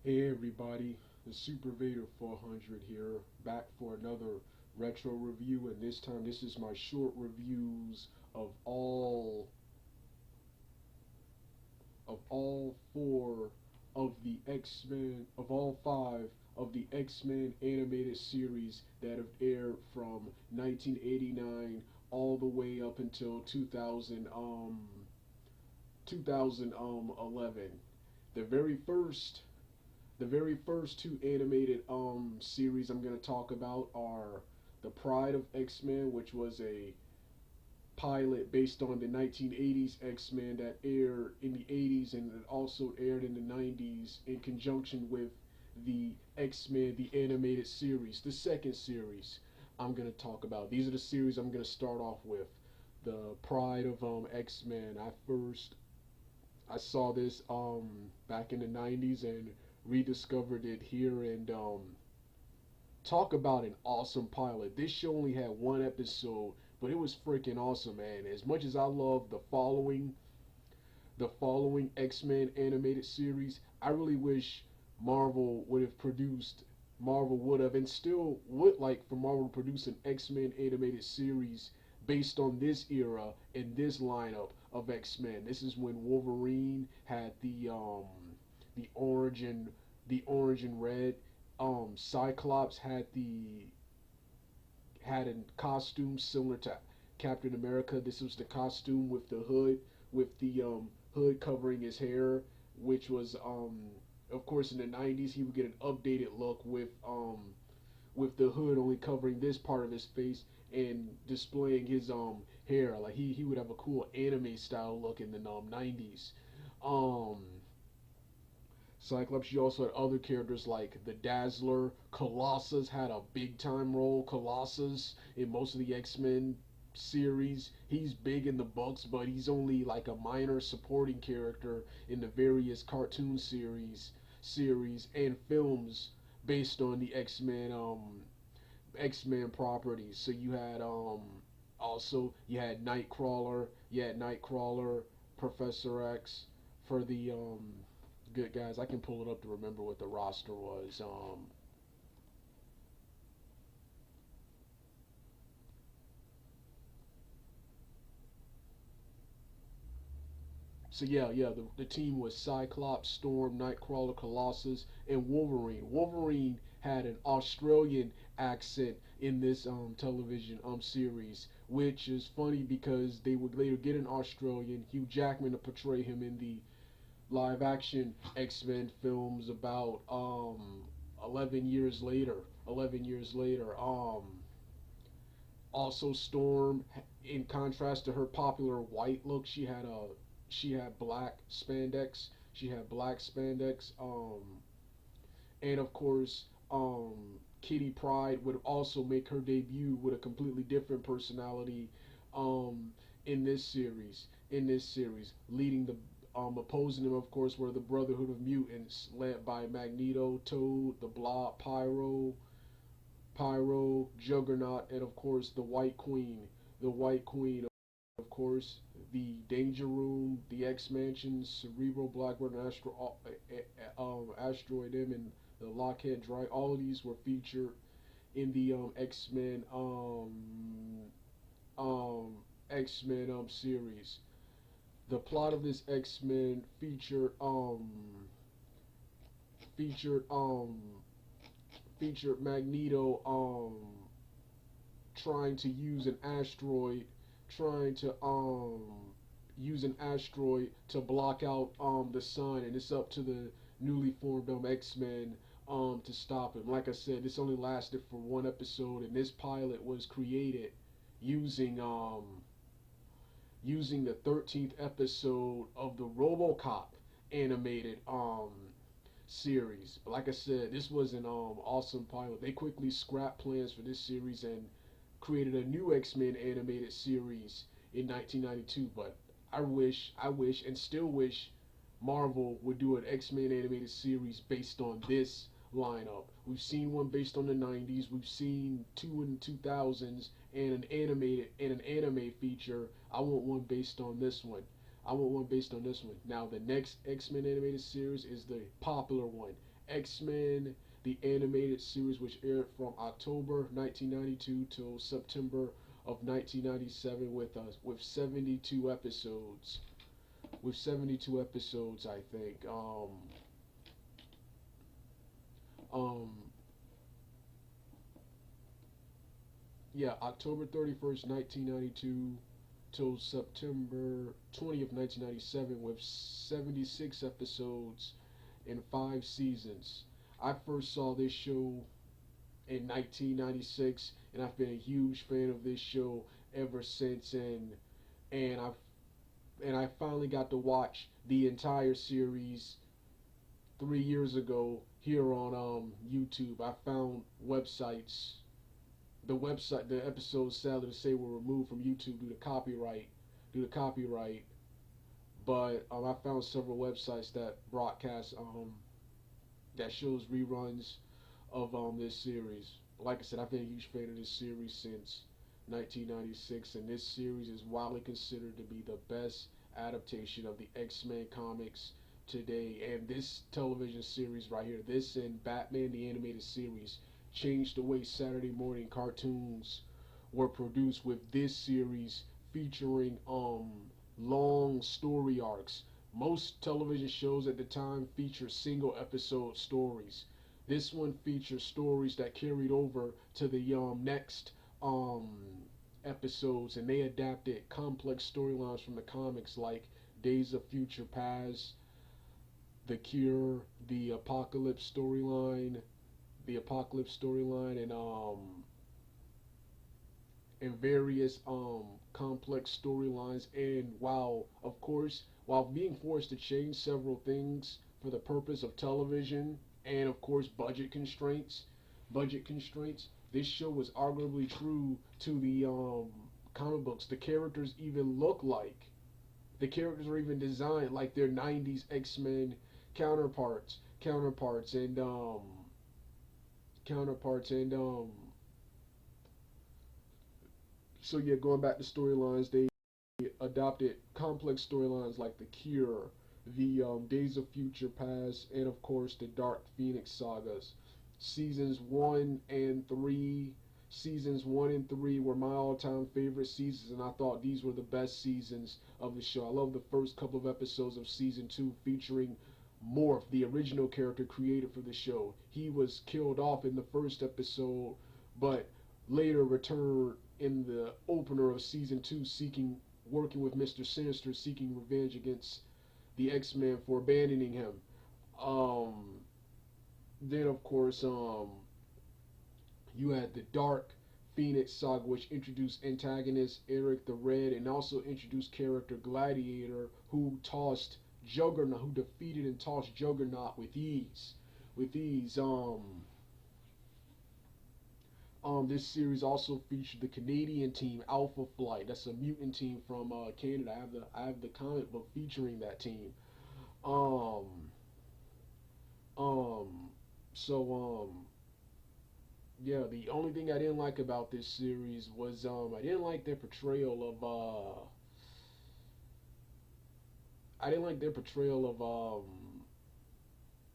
Hey everybody, the Super Vader 400 here, back for another retro review, and this time this is my short reviews of all four of the X-Men, of all five of the X-Men animated series that have aired from 1989 all the way up until 2011. The very first the very first two animated series I'm going to talk about are The Pride of X-Men, which was a pilot based on the 1980s X-Men that aired in the 80s and it also aired in the 90s in conjunction with the X-Men the animated series. The second series I'm going to talk about. These are the series I'm going to start off with. The Pride of X-Men. I saw this back in the 90s and rediscovered it here, and talk about an awesome pilot. This show only had one episode, but it was freaking awesome, man. As much as I love the following X-Men animated series, I really wish Marvel would have and still would like for Marvel to produce an X-Men animated series based on this era and this lineup of X-Men. This is when Wolverine had the orange and red. Cyclops had a costume similar to Captain America. This was the costume with the hood, with the hood covering his hair, which was of course in the 90s he would get an updated look with the hood only covering this part of his face and displaying his hair. Like he would have a cool anime style look in the 90s. Um Cyclops, you also had other characters like the Dazzler. Colossus had a big time role. Colossus in most of the X-Men series. He's big in the books, but he's only like a minor supporting character in the various cartoon series and films based on the X-Men properties. So you had Nightcrawler, Professor X for the good guys. I can pull it up to remember what the roster was. So yeah, the team was Cyclops, Storm, Nightcrawler, Colossus, and Wolverine. Wolverine had an Australian accent in this television series, which is funny because they would later get an Australian, Hugh Jackman, to portray him in the live action X-Men films about 11 years later. 11 years later. Also Storm, in contrast to her popular white look, she had black spandex. She had black spandex. And of course, Kitty Pryde would also make her debut with a completely different personality um, in this series. Leading the opposing them, of course, were the Brotherhood of Mutants, led by Magneto, Toad, the Blob, Juggernaut, and of course the White Queen. The White Queen, of course, the Danger Room, the X Mansion, Cerebro, Blackbird, and Asteroid M, and the Lockheed Drive. All of these were featured in the um, X-Men series. The plot of this X-Men featured featured Magneto trying to use an asteroid trying to use an asteroid to block out the sun, and it's up to the newly formed X-Men to stop him. Like I said, this only lasted for one episode, and this pilot was created using using the 13th episode of the RoboCop animated series. But like I said, this was an awesome pilot. They quickly scrapped plans for this series and created a new X-Men animated series in 1992. But I wish, and still wish Marvel would do an X-Men animated series based on this lineup. We've seen one based on the 90s. We've seen two in the 2000s and an anime feature. I want one based on this one. I want one based on this one. Now the next X-Men animated series is the popular one, X-Men, the animated series, which aired from October 1992 till September of 1997, with 72 episodes. With 72 episodes, I think. Um, yeah, October 31st, 1992 till September 20th, 1997, with 76 episodes in 5 seasons. I first saw this show in 1996, and I've been a huge fan of this show ever since. And I finally got to watch the entire series 3 years ago here on YouTube. I found the episodes, sadly to say, were removed from YouTube due to copyright. But I found several websites that broadcast that shows reruns of this series. Like I said, I've been a huge fan of this series since 1996, and this series is widely considered to be the best adaptation of the X-Men comics today. And this television series right here, this and Batman the Animated Series, changed the way Saturday morning cartoons were produced, with this series featuring long story arcs. Most television shows at the time featured single episode stories. This one features stories that carried over to the next um, episodes, and they adapted complex storylines from the comics like Days of Future Past, The Cure, the Apocalypse storyline, and various complex storylines. And while being forced to change several things for the purpose of television and of course budget constraints, this show was arguably true to the comic books. The characters are even designed like their 90s X-Men counterparts counterparts and counterparts and so yeah, going back to storylines, they adopted complex storylines like the Cure, the Days of Future Past, and of course the Dark Phoenix sagas. Seasons one and three, Seasons 1 and 3 were my all-time favorite seasons, and I thought these were the best seasons of the show. I love the first couple of episodes of season 2, featuring Morph, the original character created for the show. He was killed off in the first episode, but later returned in the opener of season 2, working with Mr. Sinister, seeking revenge against the X-Men for abandoning him. Um, then of course, you had the Dark Phoenix saga, which introduced antagonist Eric the Red, and also introduced character Gladiator, who defeated and tossed Juggernaut with ease. With ease. This series also featured the Canadian team Alpha Flight. That's a mutant team from Canada. I have the comic book featuring that team. Um, um, so yeah. The only thing I didn't like about this series was I didn't like their portrayal of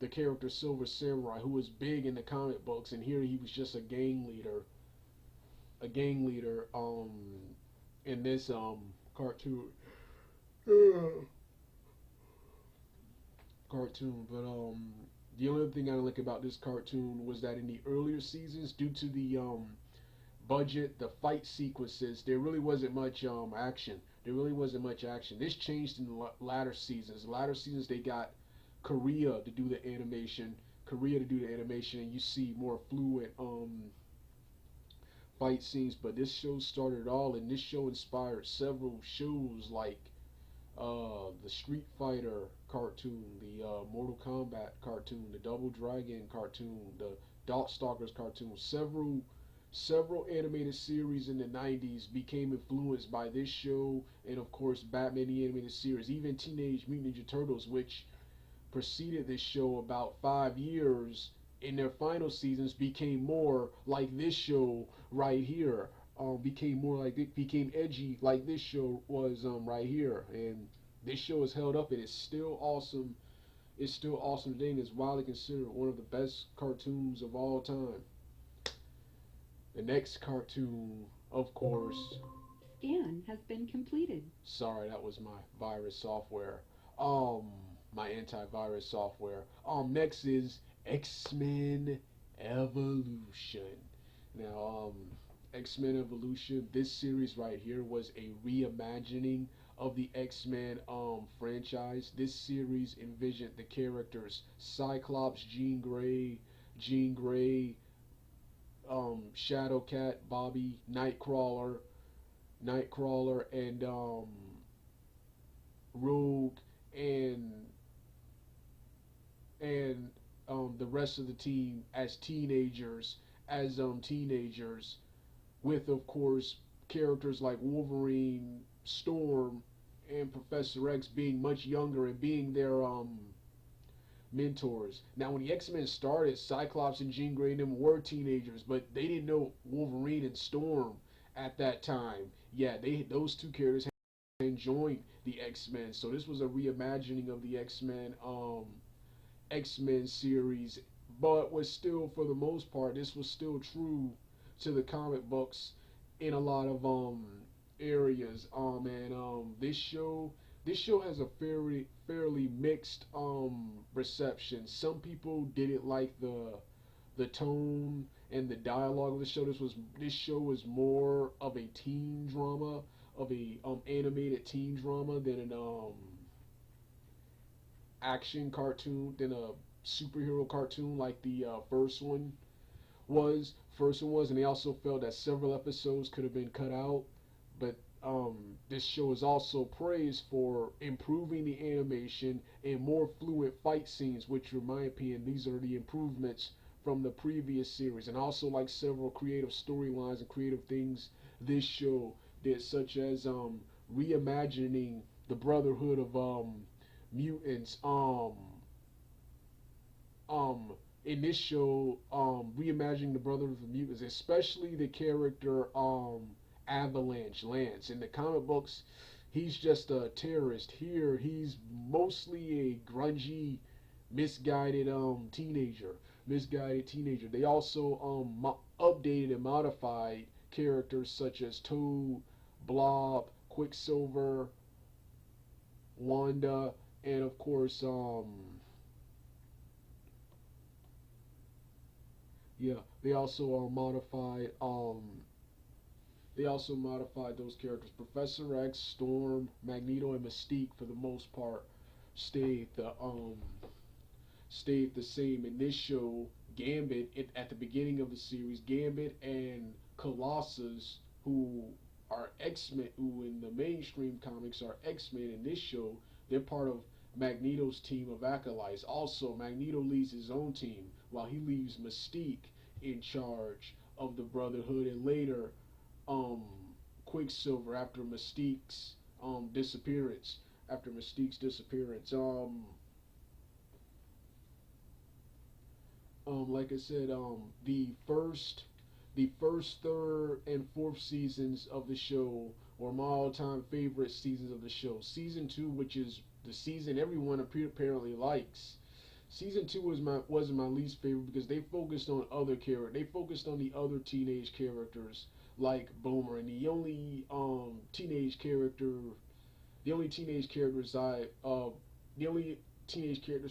the character Silver Samurai, who was big in the comic books, and here he was just a gang leader in this cartoon cartoon. But the only thing I didn't like about this cartoon was that in the earlier seasons, due to the budget, the fight sequences, there really wasn't much action. There really wasn't much action. This changed in the latter seasons. Latter seasons, they got Korea to do the animation. And you see more fluid fight scenes. But this show started it all, and this show inspired several shows like the Street Fighter cartoon, the Mortal Kombat cartoon, the Double Dragon cartoon, the Darkstalkers cartoon. Several animated series in the 90s became influenced by this show, and of course Batman the Animated Series. Even Teenage Mutant Ninja Turtles, which preceded this show about 5 years, in their final seasons became more like this show right here. Became edgy like this show was right here, and this show is held up and it's still awesome It's still awesome today and is widely considered one of the best cartoons of all time. The next cartoon, of course. Scan has been completed. Sorry, that was my virus software. Um, my antivirus software. Next is X-Men Evolution. Now, X-Men Evolution. This series right here was a reimagining of the X-Men franchise. This series envisioned the characters Cyclops, Jean Grey, Shadowcat, Bobby, Nightcrawler, and Rogue, and the rest of the team as teenagers, with of course characters like Wolverine, Storm, and Professor X being much younger and being their mentors. Now, when the X Men started, Cyclops and Jean Grey and them were teenagers, but they didn't know Wolverine and Storm at that time. Yeah, those two characters had joined the X Men, so this was a reimagining of the X Men series, but was still, for the most part, this was still true to the comic books in a lot of areas. And this show has a fairly mixed reception. Some people didn't like the tone and the dialogue of the show. This show was more of a teen drama, of a animated teen drama than an action cartoon, than a superhero cartoon like the first one was, and they also felt that several episodes could have been cut out. But this show is also praised for improving the animation and more fluid fight scenes, which, in my opinion, these are the improvements from the previous series, and also like several creative storylines and creative things this show did, such as reimagining the Brotherhood of mutants. Um, in this show, reimagining the Brotherhood of Mutants, especially the character Avalanche Lance. In the comic books, he's just a terrorist. Here, he's mostly a grungy, misguided teenager. Misguided teenager. They also updated and modified characters such as Toad, Blob, Quicksilver, Wanda, and of course, yeah, they also modified those characters. Professor X, Storm, Magneto, and Mystique, for the most part, stayed the same. In this show, at the beginning of the series, Gambit and Colossus, who are X-Men, who in the mainstream comics are X-Men, in this show, they're part of Magneto's team of acolytes. Also, Magneto leads his own team, while he leaves Mystique in charge of the Brotherhood, and later, um, Quicksilver, disappearance. After Mystique's disappearance, like I said, the first, third, and fourth seasons of the show were my all-time favorite seasons of the show. Season two, which is the season everyone apparently likes. Season two wasn't my least favorite because they focused on other characters. They focused on the other teenage characters like Boomer, and the only teenage characters the only teenage characters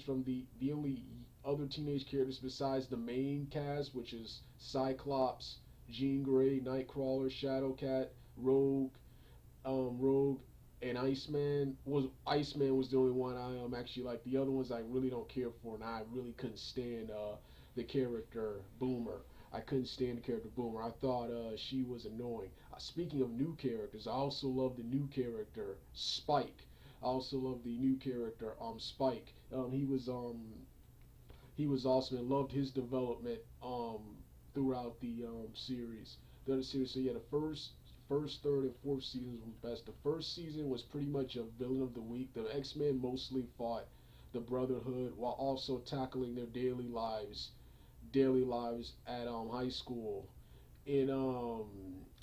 from the only other teenage characters besides the main cast, which is Cyclops, Jean Grey, Nightcrawler, Shadowcat, Rogue, Rogue, and Iceman was the only one I actually like. The other ones I really don't care for, and I really couldn't stand the character Boomer. I couldn't stand the character Boomer. I thought she was annoying. Speaking of new characters, I also love the new character Spike. I also love the new character Spike. He was awesome and loved his development throughout the series. The other series, so yeah, the first, third, and fourth seasons were best. The first season was pretty much a villain of the week. The X Men mostly fought the Brotherhood while also tackling their daily lives at high school. In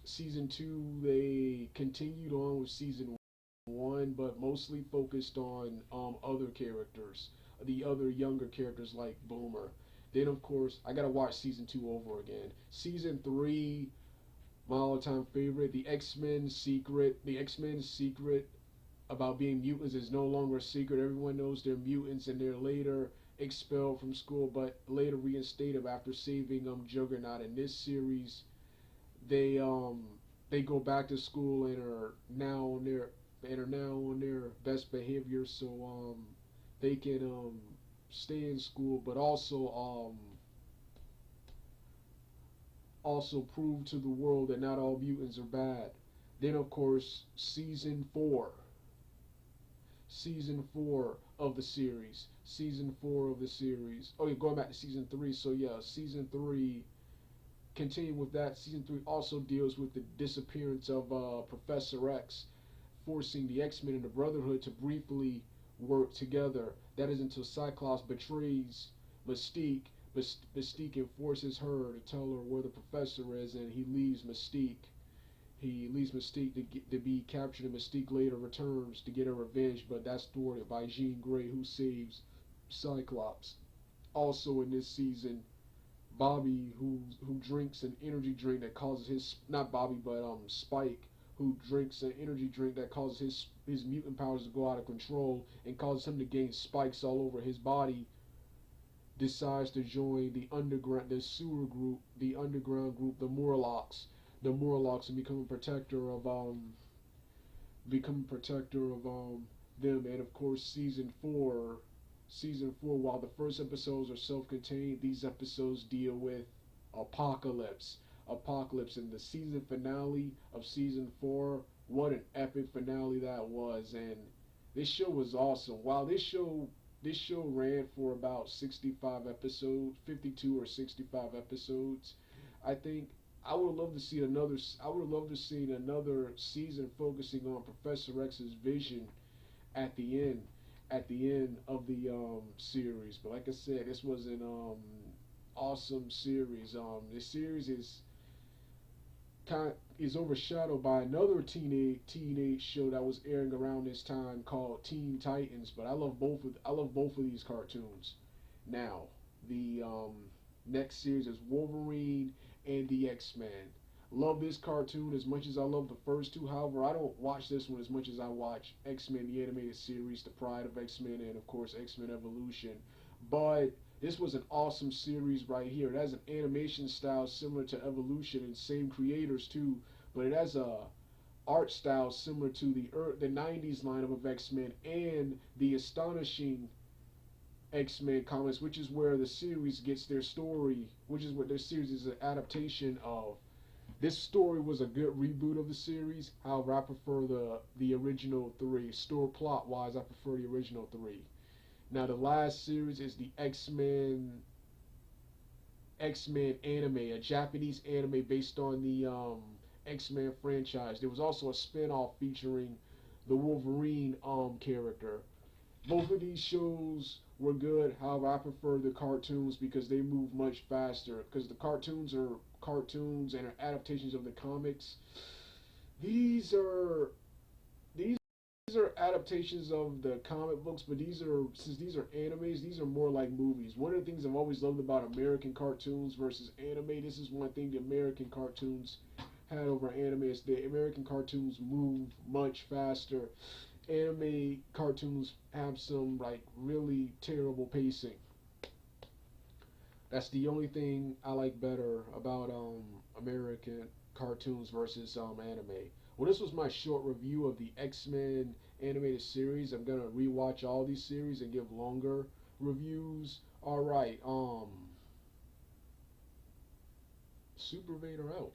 season two, they continued on with season one, but mostly focused on other characters, the other younger characters like Boomer. Then of course I gotta watch season two over again. Season three, my all-time favorite, the X-Men secret about being mutants is no longer a secret. Everyone knows they're mutants, and they're later expelled from school, but later reinstated after saving Juggernaut. In this series, they they go back to school and are now on their best behavior, so they can stay in school, but also prove to the world that not all mutants are bad. Then of course season four of the series. Season four of the series. Oh, yeah, going back to season three. So yeah, season three. Continuing with that, season three also deals with the disappearance of Professor X, forcing the X-Men and the Brotherhood to briefly work together. That is until Cyclops betrays Mystique. Mystique enforces her to tell her where the Professor is, and he leaves Mystique. He leaves Mystique to be captured, and Mystique later returns to get her revenge, but that's thwarted by Jean Grey, who saves Cyclops. Also in this season, Bobby, who drinks an energy drink that causes his, not Bobby, but Spike, who drinks an energy drink that causes his mutant powers to go out of control and causes him to gain spikes all over his body, decides to join the sewer group, the underground group, the Morlocks. The Morlocks, and become a protector of them. And of course, season four, while the first episodes are self-contained, these episodes deal with Apocalypse. Apocalypse in the season finale of season four. What an epic finale that was! And this show was awesome. While this show ran for about 65 episodes, 52 or 65 episodes. I think I would love to see another. I would love to see another season focusing on Professor X's vision at the end, of the series. But like I said, this was an awesome series. This series is overshadowed by another teenage show that was airing around this time called Teen Titans. But I love both of these cartoons. Now, the next series is Wolverine and the X-Men. Love this cartoon as much as I love the first two. However, I don't watch this one as much as I watch X-Men, the animated series, The Pride of X-Men, and of course X-Men Evolution. But this was an awesome series right here. It has an animation style similar to Evolution, and same creators too, but it has a art style similar to the 90s lineup of X-Men and the Astonishing X-Men comics, which is where the series gets their story, which is what their series is an adaptation of. This story was a good reboot of the series. However, I prefer the original three. Story plot wise, I prefer the original three. Now the last series is the X-Men anime, a Japanese anime based on the X-Men franchise. There was also a spin-off featuring the Wolverine character. Both of these shows were good. However, I prefer the cartoons because they move much faster. Because the cartoons are cartoons and are adaptations of the comics. These are these are adaptations of the comic books, but since these are animes, these are more like movies. One of the things I've always loved about American cartoons versus anime, this is one thing the American cartoons had over anime, is the American cartoons move much faster. Anime cartoons have some like really terrible pacing. That's the only thing I like better about American cartoons versus anime. Well, this was my short review of the X-Men animated series. I'm gonna rewatch all these series and give longer reviews. All right, Super Vader out.